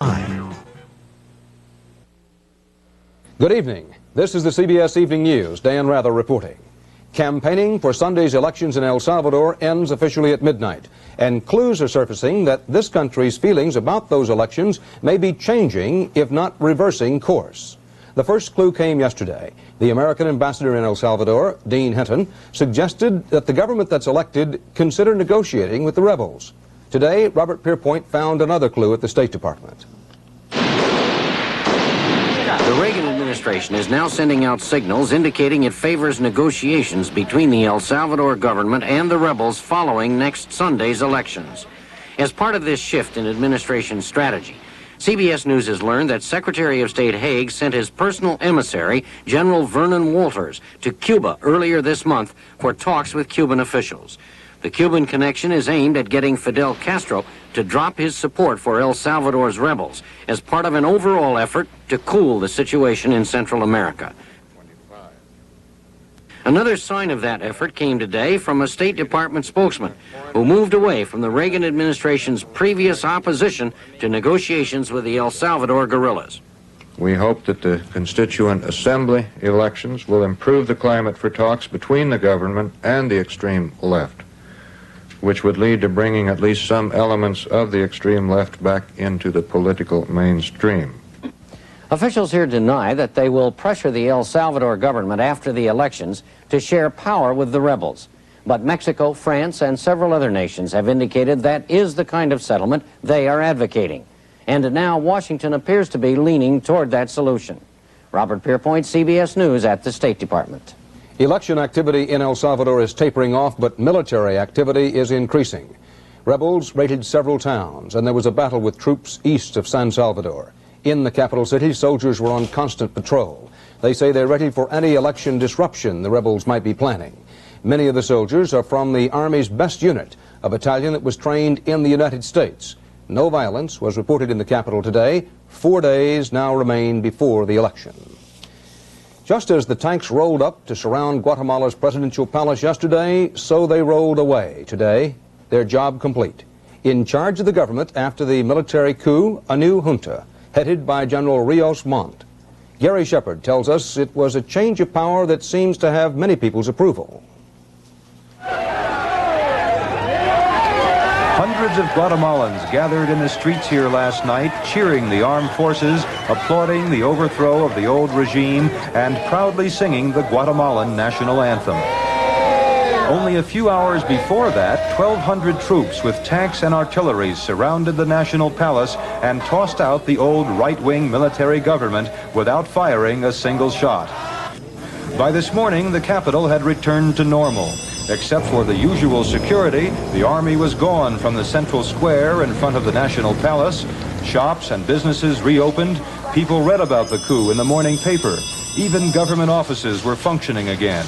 Good evening. This is the CBS Evening News. Dan Rather reporting. Campaigning for Sunday's elections in El Salvador ends officially at midnight, and clues are surfacing that this country's feelings about those elections may be changing, if not reversing, course. The first clue came yesterday. The American ambassador in El Salvador, Dean Hinton, suggested that the government that's elected consider negotiating with the rebels. Today, Robert Pierpoint found another clue at the State Department. The Reagan administration is now sending out signals indicating it favors negotiations between the El Salvador government and the rebels following next Sunday's elections. As part of this shift in administration strategy, CBS News has learned that Secretary of State Haig sent his personal emissary, General Vernon Walters, to Cuba earlier this month for talks with Cuban officials. The Cuban connection is aimed at getting Fidel Castro to drop his support for El Salvador's rebels as part of an overall effort to cool the situation in Central America. Another sign of that effort came today from a State Department spokesman who moved away from the Reagan administration's previous opposition to negotiations with the El Salvador guerrillas. We hope that the Constituent Assembly elections will improve the climate for talks between the government and the extreme left, which would lead to bringing at least some elements of the extreme left back into the political mainstream. Officials here deny that they will pressure the El Salvador government after the elections to share power with the rebels. But Mexico, France, and several other nations have indicated that is the kind of settlement they are advocating. And now Washington appears to be leaning toward that solution. Robert Pierpoint, CBS News at the State Department. Election activity in El Salvador is tapering off, but military activity is increasing. Rebels raided several towns, and there was a battle with troops east of San Salvador. In the capital city, soldiers were on constant patrol. They say they're ready for any election disruption the rebels might be planning. Many of the soldiers are from the Army's best unit, a battalion that was trained in the United States. No violence was reported in the capital today. 4 days now remain before the election. Just as the tanks rolled up to surround Guatemala's presidential palace yesterday, so they rolled away today, their job complete. In charge of the government after the military coup, a new junta, headed by General Rios Montt. Gary Shepard tells us it was a change of power that seems to have many people's approval. Hundreds of Guatemalans gathered in the streets here last night, cheering the armed forces, applauding the overthrow of the old regime, and proudly singing the Guatemalan national anthem. Only a few hours before that, 1,200 troops with tanks and artillery surrounded the National Palace and tossed out the old right-wing military government without firing a single shot. By this morning, the capital had returned to normal. Except for the usual security, the army was gone from the central square in front of the National Palace. Shops and businesses reopened. People read about the coup in the morning paper. Even government offices were functioning again.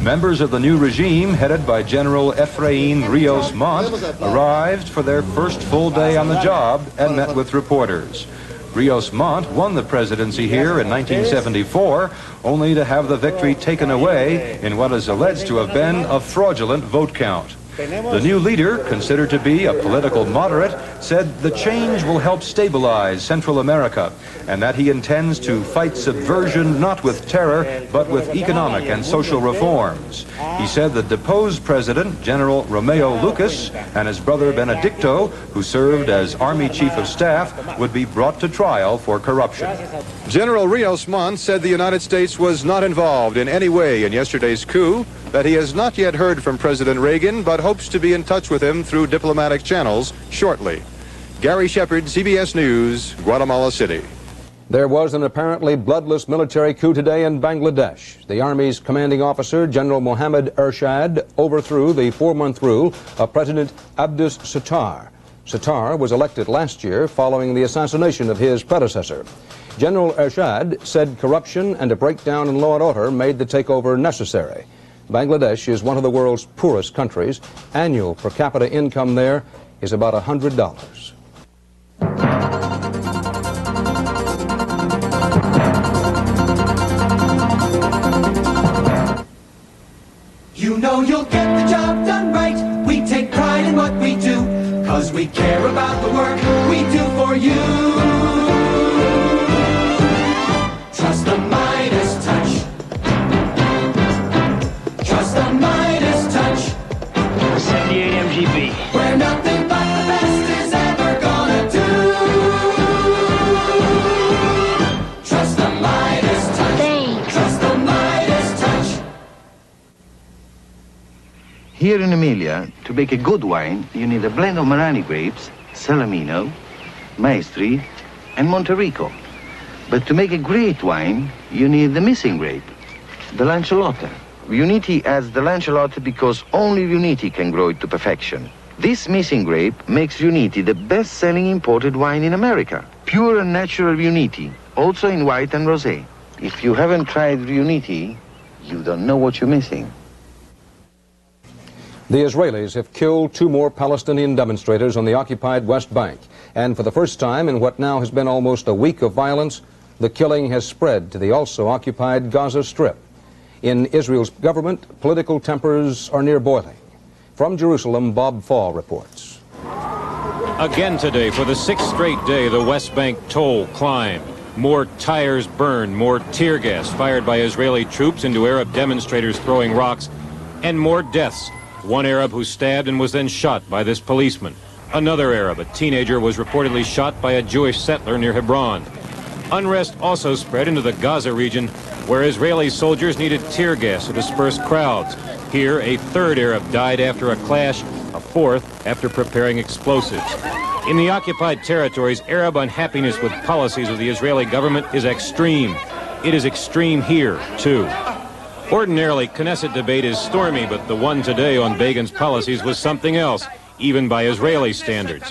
Members of the new regime, headed by General Efrain Rios Montt, arrived for their first full day on the job and met with reporters. Rios Montt won the presidency here in 1974, only to have the victory taken away in what is alleged to have been a fraudulent vote count. The new leader, considered to be a political moderate, said the change will help stabilize Central America and that he intends to fight subversion not with terror but with economic and social reforms. He said the deposed president, General Romeo Lucas, and his brother Benedicto, who served as Army Chief of Staff, would be brought to trial for corruption. General Rios Montt said the United States was not involved in any way in yesterday's coup, that he has not yet heard from President Reagan, but hopes to be in touch with him through diplomatic channels shortly. Gary Shepard, CBS News, Guatemala City. There was an apparently bloodless military coup today in Bangladesh. The Army's commanding officer, General Mohammed Ershad, overthrew the 4-month rule of President Abdus Sattar. Sattar was elected last year following the assassination of his predecessor. General Ershad said corruption and a breakdown in law and order made the takeover necessary. Bangladesh is one of the world's poorest countries. Annual per capita income there is about $100. You know you'll get the job done right. We take pride in what we do, 'cause 'cause we care about the work we do for you. Trust the Midas touch. Trust the Midas touch. 78 MGB. Where nothing but the best is ever gonna do. Trust the Midas touch. Thanks. Trust the Midas touch. Here in Emilia, to make a good wine, you need a blend of Marani grapes, Salamino, Maestri, and Monterico. But to make a great wine, you need the missing grape, the Lanciolotta. Riuniti adds the Lanciolotta because only Riuniti can grow it to perfection. This missing grape makes Riuniti the best-selling imported wine in America. Pure and natural Riuniti, also in white and rosé. If you haven't tried Riuniti, you don't know what you're missing. The Israelis have killed 2 more Palestinian demonstrators on the occupied West Bank. And for the first time in what now has been almost a week of violence, the killing has spread to the also occupied Gaza Strip. In Israel's government, political tempers are near boiling. From Jerusalem, Bob Fall reports. Again today, for the 6th straight day, the West Bank toll climbed. More tires burned, more tear gas fired by Israeli troops into Arab demonstrators throwing rocks, and more deaths. One Arab who stabbed and was then shot by this policeman. Another Arab, a teenager, was reportedly shot by a Jewish settler near Hebron. Unrest also spread into the Gaza region, where Israeli soldiers needed tear gas to disperse crowds. Here, a 3rd Arab died after a clash, a 4th after preparing explosives. In the occupied territories, Arab unhappiness with policies of the Israeli government is extreme. It is extreme here, too. Ordinarily, Knesset debate is stormy, but the one today on Begin's policies was something else, even by Israeli standards.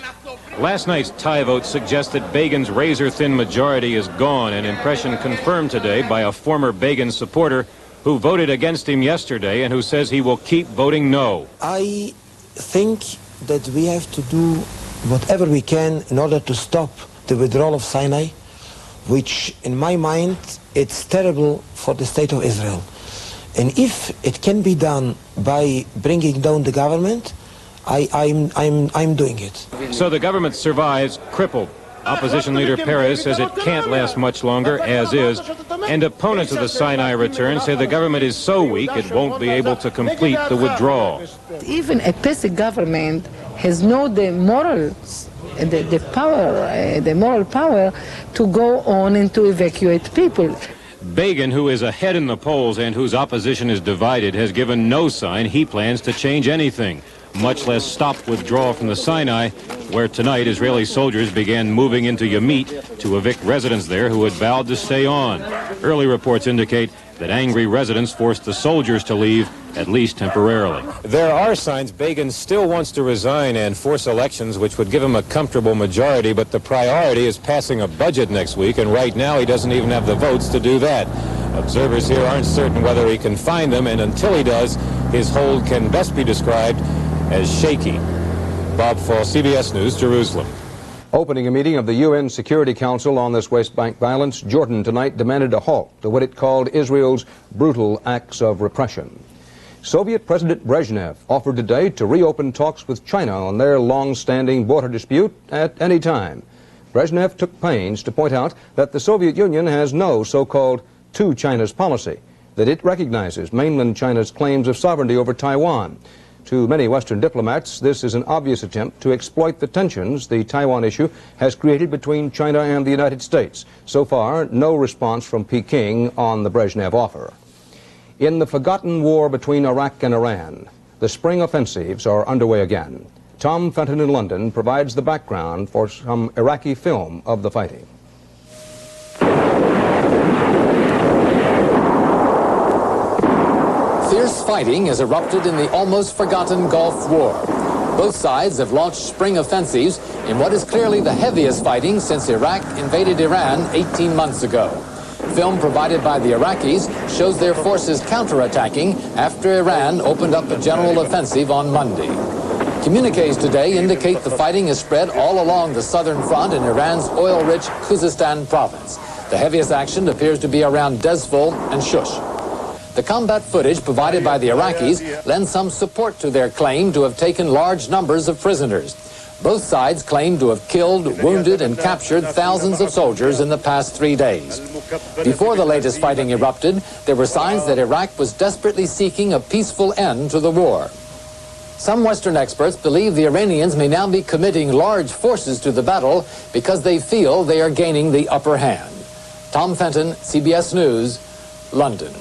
Last night's tie vote suggests that Begin's razor-thin majority is gone, an impression confirmed today by a former Begin supporter who voted against him yesterday and who says he will keep voting no. I think that we have to do whatever we can in order to stop the withdrawal of Sinai, which in my mind, it's terrible for the state of Israel. And if it can be done by bringing down the government, I'm doing it. So the government survives crippled. Opposition leader Perez says it can't last much longer, as is, and opponents of the Sinai return say the government is so weak it won't be able to complete the withdrawal. Even a peasant government has no the morals, the moral power to go on and to evacuate people. Begin, who is ahead in the polls and whose opposition is divided, has given no sign he plans to change anything, much less stop withdrawal from the Sinai, where tonight Israeli soldiers began moving into Yamit to evict residents there who had vowed to stay on. Early reports indicate that angry residents forced the soldiers to leave, at least temporarily. There are signs Begin still wants to resign and force elections, which would give him a comfortable majority, but the priority is passing a budget next week, and right now he doesn't even have the votes to do that. Observers here aren't certain whether he can find them, and until he does, his hold can best be described as shaky. Bob Fall, CBS News, Jerusalem. Opening a meeting of the UN Security Council on this West Bank violence, Jordan tonight demanded a halt to what it called Israel's brutal acts of repression. Soviet President Brezhnev offered today to reopen talks with China on their long-standing border dispute at any time. Brezhnev took pains to point out that the Soviet Union has no so-called two China's policy, that it recognizes mainland China's claims of sovereignty over Taiwan. To many Western diplomats, this is an obvious attempt to exploit the tensions the Taiwan issue has created between China and the United States. So far, no response from Peking on the Brezhnev offer. In the forgotten war between Iraq and Iran, the spring offensives are underway again. Tom Fenton in London provides the background for some Iraqi film of the fighting. Fierce fighting has erupted in the almost forgotten Gulf War. Both sides have launched spring offensives in what is clearly the heaviest fighting since Iraq invaded Iran 18 months ago. Film provided by the Iraqis shows their forces counterattacking after Iran opened up a general offensive on Monday. Communiques today indicate the fighting is spread all along the southern front in Iran's oil-rich Khuzestan province. The heaviest action appears to be around Dezful and Shush. The combat footage provided by the Iraqis lends some support to their claim to have taken large numbers of prisoners. Both sides claim to have killed, wounded, and captured thousands of soldiers in the past 3 days. Before the latest fighting erupted, there were signs that Iraq was desperately seeking a peaceful end to the war. Some Western experts believe the Iranians may now be committing large forces to the battle because they feel they are gaining the upper hand. Tom Fenton, CBS News, London.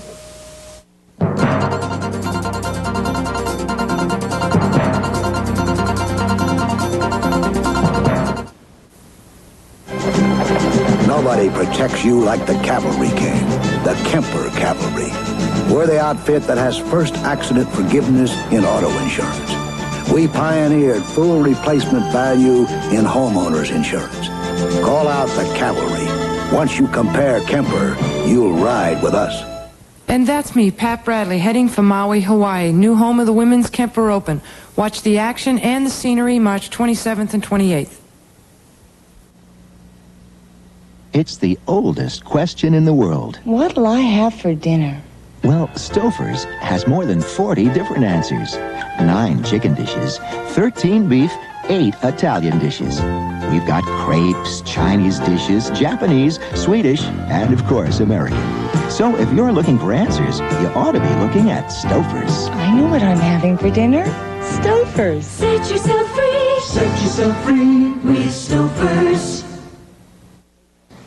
Nobody protects you like the cavalry can, the Kemper Cavalry. We're the outfit that has first accident forgiveness in auto insurance. We pioneered full replacement value in homeowners insurance. Call out the cavalry. Once you compare Kemper, you'll ride with us. And that's me, Pat Bradley, heading for Maui, Hawaii, new home of the Women's Kemper Open. Watch the action and the scenery March 27th and 28th. It's the oldest question in the world. What'll I have for dinner? Well, Stouffer's has more than 40 different answers. 9 chicken dishes, 13 beef, 8 Italian dishes. We've got crepes, Chinese dishes, Japanese, Swedish, and of course, American. So if you're looking for answers, you ought to be looking at Stouffer's. I know what I'm having for dinner. Stouffer's. Set yourself free. Set yourself free with Stouffer's.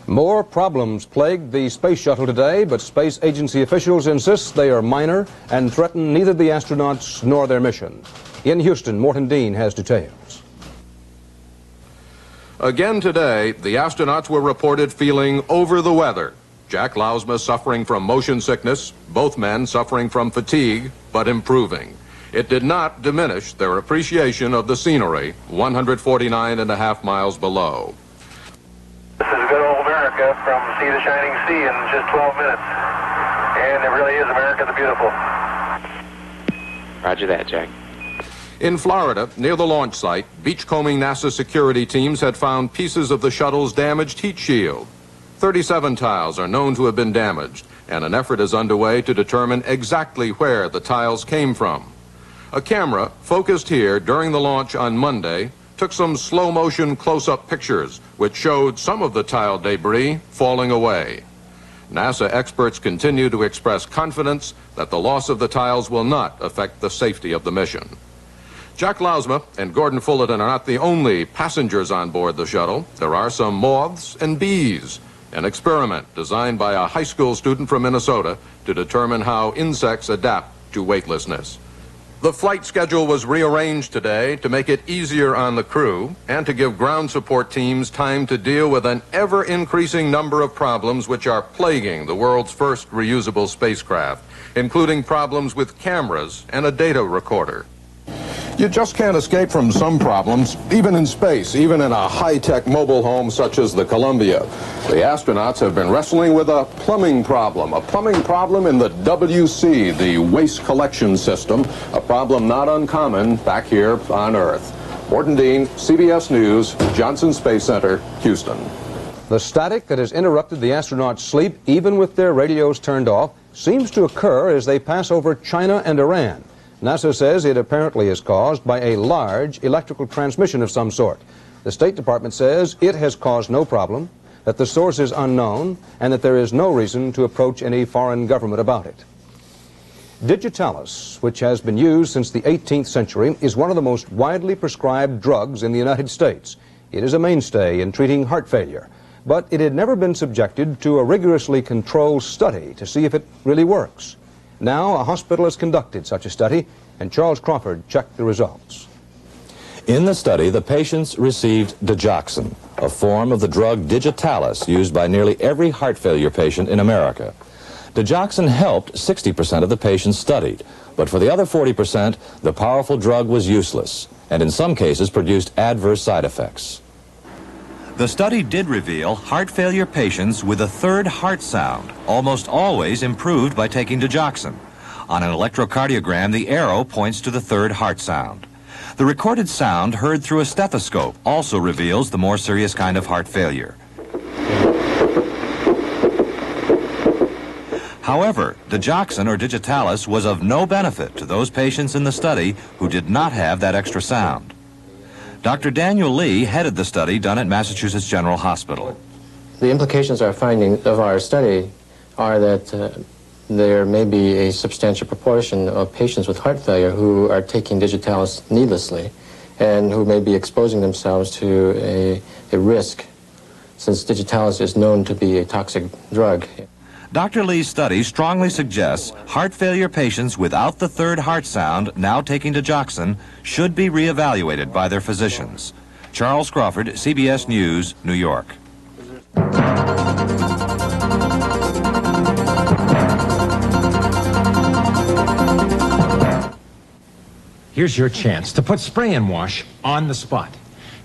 More problems plagued the space shuttle today, but space agency officials insist they are minor and threaten neither the astronauts nor their mission. In Houston, Morton Dean has details. Again today, the astronauts were reported feeling over the weather. Jack Lousma suffering from motion sickness, both men suffering from fatigue, but improving. It did not diminish their appreciation of the scenery 149.5 miles below. This is good old America from sea to shining sea in just 12 minutes. And it really is America the Beautiful. Roger that, Jack. In Florida, near the launch site, beachcombing NASA security teams had found pieces of the shuttle's damaged heat shield. 37 tiles are known to have been damaged, and an effort is underway to determine exactly where the tiles came from. A camera focused here during the launch on Monday took some slow-motion close-up pictures which showed some of the tile debris falling away. NASA experts continue to express confidence that the loss of the tiles will not affect the safety of the mission. Jack Lousma and Gordon Fullerton are not the only passengers on board the shuttle. There are some moths and bees, an experiment designed by a high school student from Minnesota to determine how insects adapt to weightlessness. The flight schedule was rearranged today to make it easier on the crew and to give ground support teams time to deal with an ever-increasing number of problems which are plaguing the world's first reusable spacecraft, including problems with cameras and a data recorder. You just can't escape from some problems, even in space, even in a high-tech mobile home such as the Columbia. The astronauts have been wrestling with a plumbing problem in the WC, the Waste Collection System, a problem not uncommon back here on Earth. Morton Dean, CBS News, Johnson Space Center, Houston. The static that has interrupted the astronauts' sleep, even with their radios turned off, seems to occur as they pass over China and Iran. NASA says it apparently is caused by a large electrical transmission of some sort. The State Department says it has caused no problem, that the source is unknown, and that there is no reason to approach any foreign government about it. Digitalis, which has been used since the 18th century, is one of the most widely prescribed drugs in the United States. It is a mainstay in treating heart failure, but it had never been subjected to a rigorously controlled study to see if it really works. Now, a hospital has conducted such a study, and Charles Crawford checked the results. In the study, the patients received digoxin, a form of the drug Digitalis used by nearly every heart failure patient in America. Digoxin helped 60% of the patients studied, but for the other 40%, the powerful drug was useless, and in some cases produced adverse side effects. The study did reveal heart failure patients with a third heart sound almost always improved by taking digoxin. On an electrocardiogram, the arrow points to the third heart sound. The recorded sound heard through a stethoscope also reveals the more serious kind of heart failure. However, digoxin or Digitalis was of no benefit to those patients in the study who did not have that extra sound. Dr. Daniel Lee headed the study done at Massachusetts General Hospital. The implications of our study are that there may be a substantial proportion of patients with heart failure who are taking digitalis needlessly and who may be exposing themselves to a risk, since digitalis is known to be a toxic drug. Dr. Lee's study strongly suggests heart failure patients without the third heart sound now taking digoxin should be reevaluated by their physicians. Charles Crawford, CBS News, New York. Here's your chance to put spray and wash on the spot.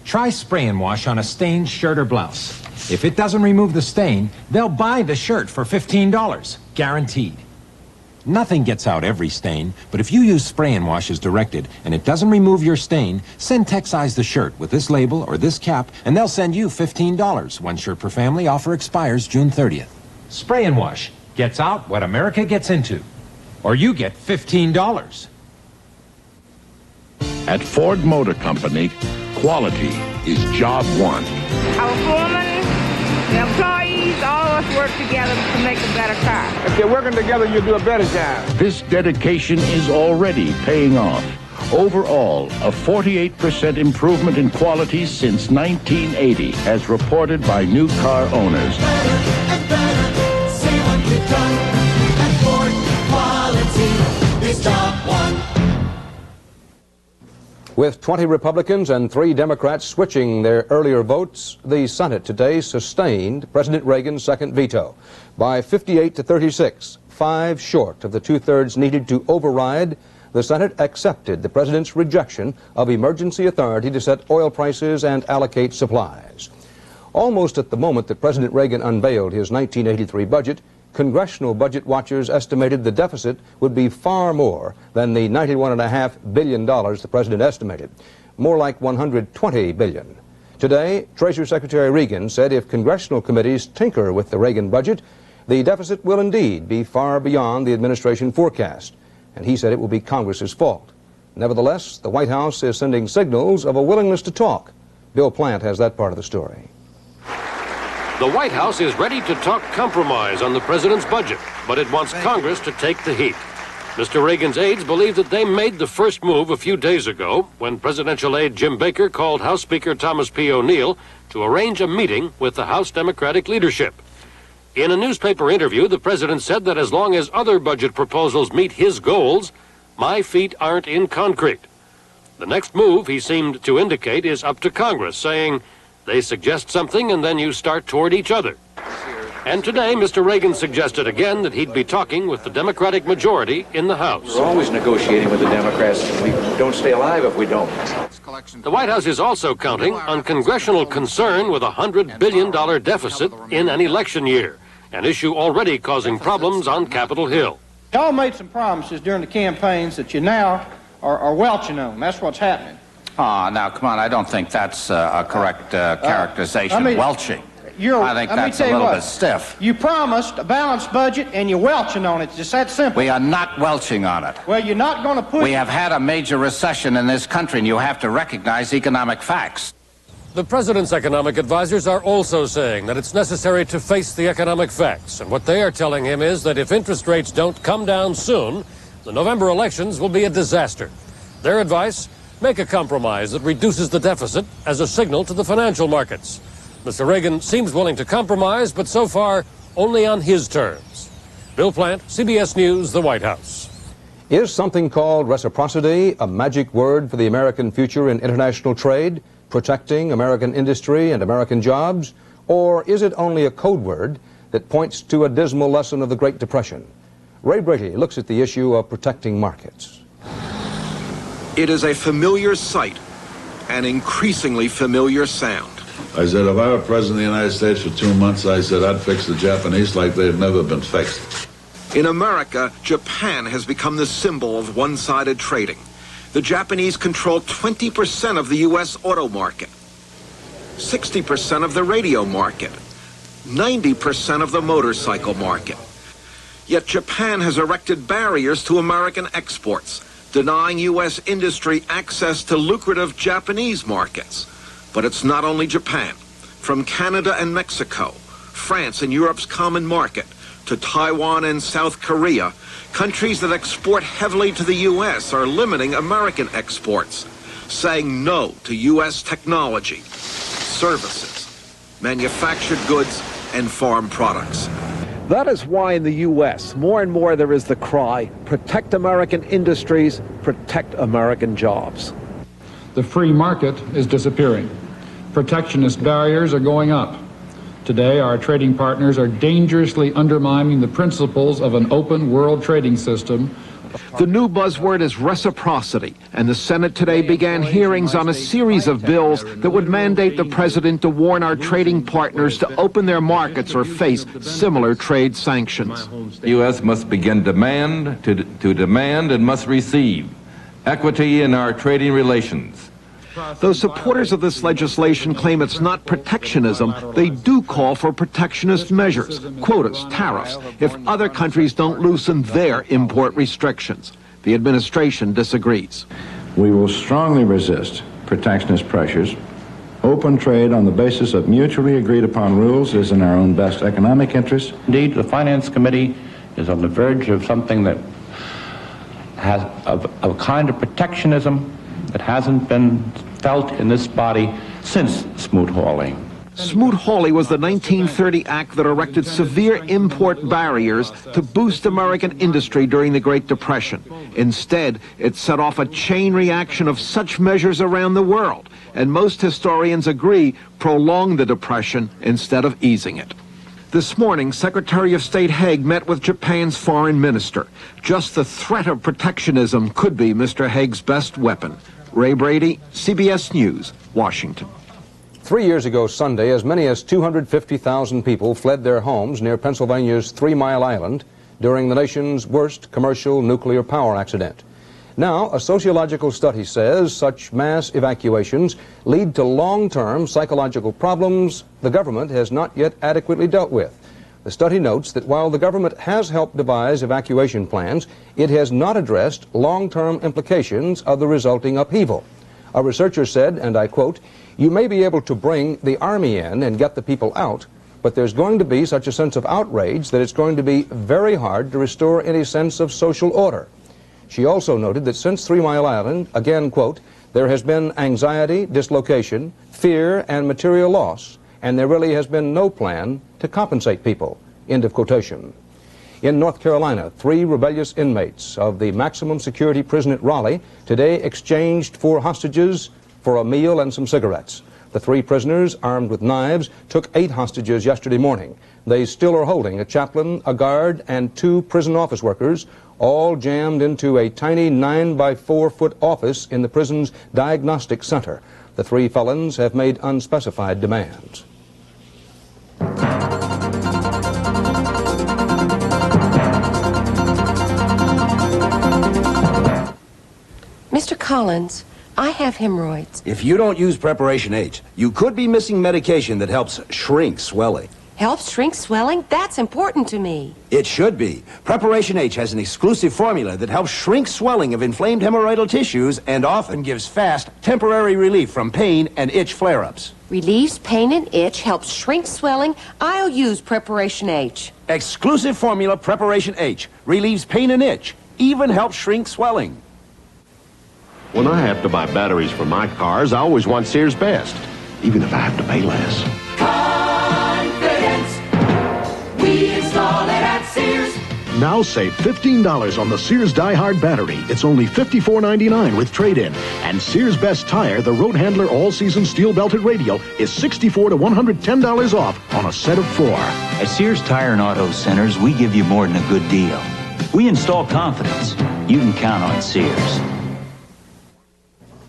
Try spray and wash on a stained shirt or blouse. If it doesn't remove the stain, they'll buy the shirt for $15, guaranteed. Nothing gets out every stain, but if you use spray and wash as directed and it doesn't remove your stain, send Texize the shirt with this label or this cap and they'll send you $15. One shirt per family. Offer expires June 30th. Spray and wash gets out what America gets into. Or you get $15. At Ford Motor Company, quality is job one. Our foreman, the employees, all of us work together to make a better car. If you're working together, you do a better job. This dedication is already paying off. Overall, a 48% improvement in quality since 1980, as reported by new car owners. Better and better, say what you've done. And Ford, quality is job one. With 20 Republicans and 3 Democrats switching their earlier votes, the Senate today sustained President Reagan's second veto by 58 to 36, 5 short of the 2/3 needed to override. The Senate accepted the president's rejection of emergency authority to set oil prices and allocate supplies. Almost at the moment that President Reagan unveiled his 1983 budget, congressional budget watchers estimated the deficit would be far more than the $91.5 billion the president estimated, more like $120 billion. Today, Treasury Secretary Regan said if congressional committees tinker with the Reagan budget, the deficit will indeed be far beyond the administration forecast, and he said it will be Congress's fault. Nevertheless, the White House is sending signals of a willingness to talk. Bill Plant has that part of the story. The White House is ready to talk compromise on the president's budget, but it wants Congress to take the heat. Mr. Reagan's aides believe that they made the first move a few days ago when presidential aide Jim Baker called House Speaker Thomas P. O'Neill to arrange a meeting with the House Democratic leadership. In a newspaper interview, the president said that as long as other budget proposals meet his goals, my feet aren't in concrete. The next move, he seemed to indicate, is up to Congress, saying, they suggest something and then you start toward each other. And today, Mr. Reagan suggested again that he'd be talking with the Democratic majority in the House. We're always negotiating with the Democrats. We don't stay alive if we don't. The White House is also counting on congressional concern with a $100 billion deficit in an election year, an issue already causing problems on Capitol Hill. Y'all made some promises during the campaigns that you now are welching on. That's what's happening. Now, come on, I don't think that's a correct characterization. Welching. I think that's a little bit stiff. You promised a balanced budget and you're welching on it. It's just that simple. We are not welching on it. Well, you're not going to push... We have had a major recession in this country, and you have to recognize economic facts. The president's economic advisors are also saying that it's necessary to face the economic facts. And what they are telling him is that if interest rates don't come down soon, the November elections will be a disaster. Their advice? Make a compromise that reduces the deficit as a signal to the financial markets. Mr. Reagan seems willing to compromise, but so far only on his terms. Bill Plant, CBS News, the White House. Is something called reciprocity a magic word for the American future in international trade, protecting American industry and American jobs? Or is it only a code word that points to a dismal lesson of the Great Depression? Ray Brady looks at the issue of protecting markets. It is a familiar sight, an increasingly familiar sound. I said, if I were president of the United States for 2 months, I said, I'd fix the Japanese like they've never been fixed. In America, Japan has become the symbol of one-sided trading. The Japanese control 20% of the U.S. auto market, 60% of the radio market, 90% of the motorcycle market. Yet Japan has erected barriers to American exports, denying U.S. industry access to lucrative Japanese markets. But it's not only Japan. From Canada and Mexico, France and Europe's common market, to Taiwan and South Korea, countries that export heavily to the U.S. are limiting American exports, saying no to U.S. technology, services, manufactured goods, and farm products. That is why in the U.S., more and more there is the cry, protect American industries, protect American jobs. The free market is disappearing. Protectionist barriers are going up. Today, our trading partners are dangerously undermining the principles of an open world trading system. The new buzzword is reciprocity, and the Senate today began hearings on a series of bills that would mandate the president to warn our trading partners to open their markets or face similar trade sanctions. The U.S. must begin to demand and must receive equity in our trading relations. Though supporters of this legislation claim it's not protectionism, they do call for protectionist measures, quotas, tariffs, if other countries don't loosen their import restrictions. The administration disagrees. We will strongly resist protectionist pressures. Open trade on the basis of mutually agreed upon rules is in our own best economic interest. Indeed, the Finance Committee is on the verge of something that has a kind of protectionism that hasn't been felt in this body since Smoot-Hawley. Smoot-Hawley was the 1930 act that erected severe import barriers to boost American industry during the Great Depression. Instead, it set off a chain reaction of such measures around the world, and most historians agree prolonged the Depression instead of easing it. This morning, Secretary of State Haig met with Japan's foreign minister. Just the threat of protectionism could be Mr. Haig's best weapon. Ray Brady, CBS News, Washington. 3 years ago Sunday, as many as 250,000 people fled their homes near Pennsylvania's 3 Mile Island during the nation's worst commercial nuclear power accident. Now, a sociological study says such mass evacuations lead to long-term psychological problems the government has not yet adequately dealt with. The study notes that while the government has helped devise evacuation plans, it has not addressed long-term implications of the resulting upheaval. A researcher said, and I quote, "You may be able to bring the army in and get the people out, but there's going to be such a sense of outrage that it's going to be very hard to restore any sense of social order." She also noted that since 3 Mile Island, again, quote, "there has been anxiety, dislocation, fear, and material loss, and there really has been no plan to compensate people," end of quotation. In North Carolina, 3 rebellious inmates of the maximum security prison at Raleigh today exchanged 4 hostages for a meal and some cigarettes. The 3 prisoners, armed with knives, took 8 hostages yesterday morning. They still are holding a chaplain, a guard, and 2 prison office workers, all jammed into a tiny 9-by-4-foot office in the prison's diagnostic center. The 3 felons have made unspecified demands. Mr. Collins, I have hemorrhoids. If you don't use Preparation H, you could be missing medication that helps shrink swelling. Helps shrink swelling? That's important to me. It should be. Preparation H has an exclusive formula that helps shrink swelling of inflamed hemorrhoidal tissues and often gives fast, temporary relief from pain and itch flare-ups. Relieves pain and itch, helps shrink swelling. I'll use Preparation H. Exclusive formula Preparation H relieves pain and itch, even helps shrink swelling. When I have to buy batteries for my cars, I always want Sears Best, even if I have to pay less. Confidence, we install it at Sears. Now save $15 on the Sears Die Hard battery. It's only $54.99 with trade-in. And Sears Best Tire, the Road Handler all-season steel-belted radio, is $64 to $110 off on a set of 4. At Sears Tire and Auto Centers, we give you more than a good deal. We install confidence. You can count on Sears.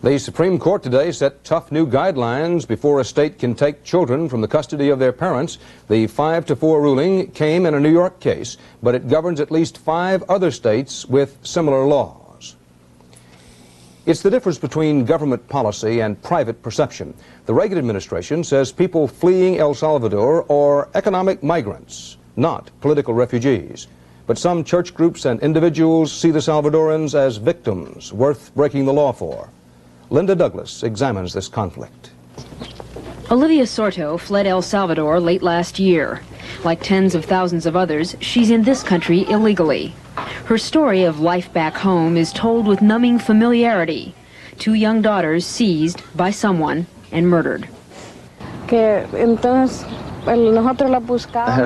The Supreme Court today set tough new guidelines before a state can take children from the custody of their parents. The 5-4 ruling came in a New York case, but it governs at least 5 other states with similar laws. It's the difference between government policy and private perception. The Reagan administration says people fleeing El Salvador are economic migrants, not political refugees. But But some church groups and individuals see the Salvadorans as victims worth breaking the law for. Linda Douglas examines this conflict. Olivia Soto fled El Salvador late last year. Like tens of thousands of others, she's in this country illegally. Her story of life back home is told with numbing familiarity. 2 young daughters seized by someone and murdered. Her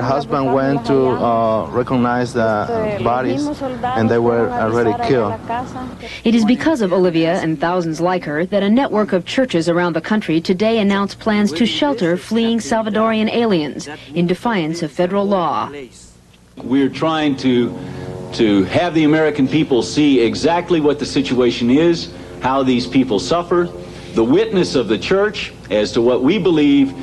husband went to recognize the bodies, and they were already killed. It is because of Olivia and thousands like her that a network of churches around the country today announced plans to shelter fleeing Salvadorian aliens in defiance of federal law. We're trying to have the American people see exactly what the situation is, how these people suffer, the witness of the church as to what we believe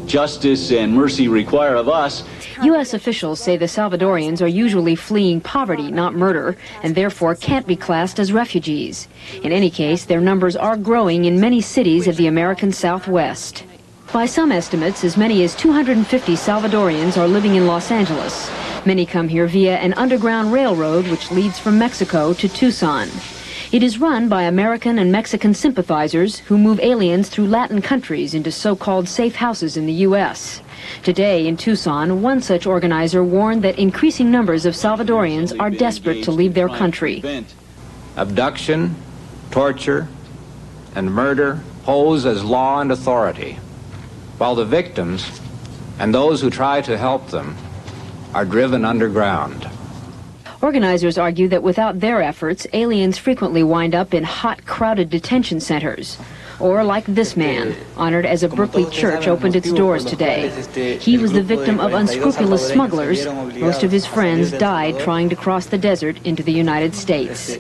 justice and mercy require of us. U.S. officials say the Salvadorians are usually fleeing poverty, not murder, and therefore can't be classed as refugees. In any case, their numbers are growing in many cities of the American Southwest. By some estimates, as many as 250 Salvadorians are living in Los Angeles. Many come here via an underground railroad which leads from Mexico to Tucson. It is run by American and Mexican sympathizers who move aliens through Latin countries into so-called safe houses in the U.S. Today in Tucson, one such organizer warned that increasing numbers of Salvadorians are desperate to leave their country. Abduction, torture, and murder pose as law and authority, while the victims and those who try to help them are driven underground. Organizers argue that without their efforts, aliens frequently wind up in hot, crowded detention centers. Or like this man, honored as a Berkeley church opened its doors today. He was the victim of unscrupulous smugglers. Most of his friends died trying to cross the desert into the United States.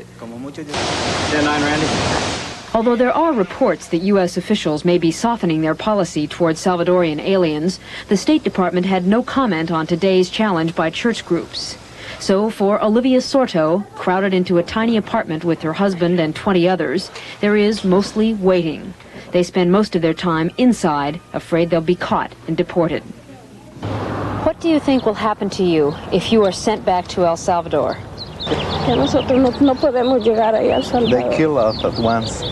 Although there are reports that U.S. officials may be softening their policy toward Salvadorian aliens, the State Department had no comment on today's challenge by church groups. So for Olivia Soto, crowded into a tiny apartment with her husband and 20 others, there is mostly waiting. They spend most of their time inside, afraid they'll be caught and deported. What do you think will happen to you if you are sent back to El Salvador? They kill us at once.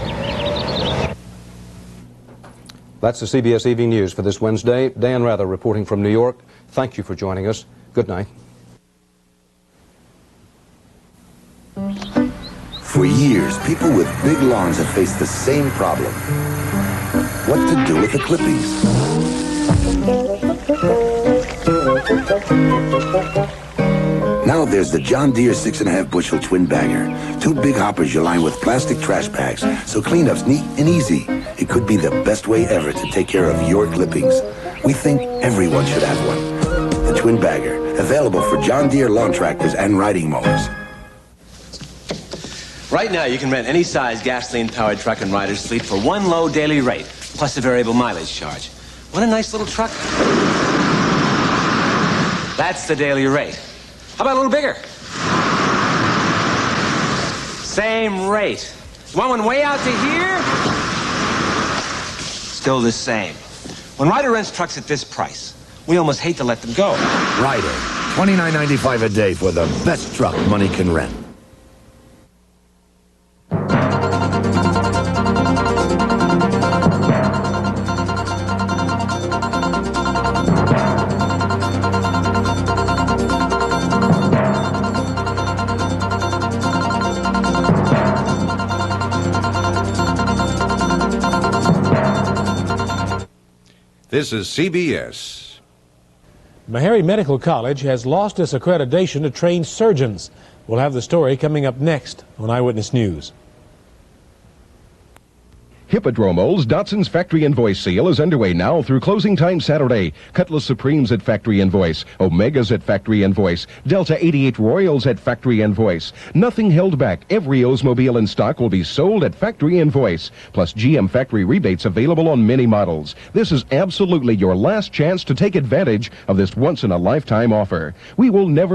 That's the CBS Evening News for this Wednesday. Dan Rather reporting from New York. Thank you for joining us. Good night. For years, people with big lawns have faced the same problem. What to do with the clippings? Now there's the John Deere 6.5 bushel twin bagger. 2 big hoppers you line with plastic trash bags, so cleanup's neat and easy. It could be the best way ever to take care of your clippings. We think everyone should have one. The twin bagger, available for John Deere lawn tractors and riding mowers. Right now, you can rent any size gasoline-powered truck and rider's fleet for one low daily rate, plus a variable mileage charge. What a nice little truck. That's the daily rate. How about a little bigger? Same rate. You want one way out to here? Still the same. When Ryder rents trucks at this price, we almost hate to let them go. Ryder, $29.95 a day for the best truck money can rent. This is CBS. Meharry Medical College has lost its accreditation to train surgeons. We'll have the story coming up next on Eyewitness News. Hippodromol's Datsun's factory invoice sale is underway now through closing time Saturday. Cutlass Supremes at factory invoice, Omegas at factory invoice, Delta 88 Royals at factory invoice. Nothing held back. Every Oldsmobile in stock will be sold at factory invoice. Plus GM factory rebates available on many models. This is absolutely your last chance to take advantage of this once-in-a-lifetime offer. We will never